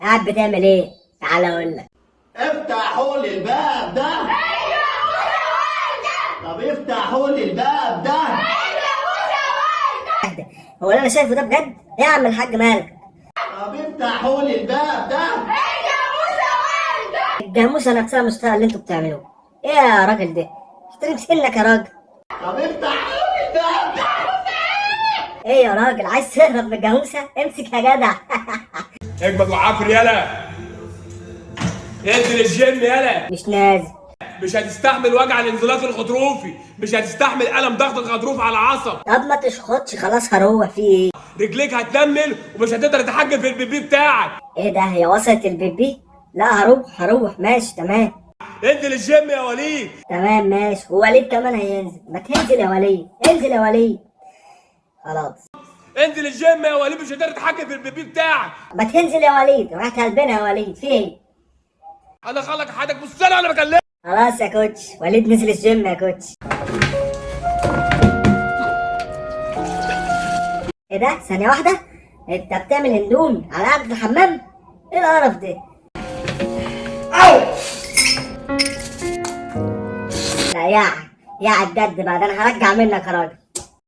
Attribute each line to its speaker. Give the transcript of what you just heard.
Speaker 1: قاعد بتعمل ايه؟ تعالى اقول لك.
Speaker 2: افتحوا لي الباب ده.
Speaker 3: ايوه موسى والده.
Speaker 2: طب افتحوا لي الباب ده.
Speaker 3: ايوه موسى والده.
Speaker 1: هو اللي انا شايفه ده بجد؟ ايه يا عم الحاج مالك؟
Speaker 2: طب افتحوا لي الباب ده.
Speaker 3: ايوه موسى والده.
Speaker 1: الجاموسه نفسها مش طايقه اللي انتوا بتعملوه. ايه يا راجل ده؟ احترم سنك يا راجل.
Speaker 2: طب افتحوا لي الباب ده.
Speaker 1: ايه يا راجل عايز تهرب من الجاموسه؟ امسك يا جدع.
Speaker 4: اجمد وعافر يالا. انزل الجيم يالا.
Speaker 1: مش نازل.
Speaker 4: مش هتستحمل وجع الانزلاق الغضروفي، مش هتستحمل الم ضغط الغضروف على العصب.
Speaker 1: طب ما تشخطش خلاص هروح في ايه؟
Speaker 4: رجليك هتنمل ومش هتقدر تتحكم في البيبي بتاعك.
Speaker 1: ايه ده هي وصلت البيبي؟ لا هروح ماشي تمام.
Speaker 4: انزل الجيم يا وليد.
Speaker 1: تمام ماشي ووليد كمان هينزل. ما تنزل يا وليد، انزل يا وليد. خلاص.
Speaker 4: انزل الجيم يا وليد، مش هتقدر تتحكم في البيبي بتاعك.
Speaker 1: ما تنزل يا وليد، راح قلبنا يا وليد في ايه؟
Speaker 4: انا خلك حياتك بص انا بكلمك.
Speaker 1: خلاص يا كوتش، وليد نزل الجيم يا كوتش. ايه ده؟ ثانية واحدة؟ انت بتعمل هندومي على قعدة الحمام؟ ايه القرف ده؟ لا يا بجد بقى ده انا هرجع منك يا راجل.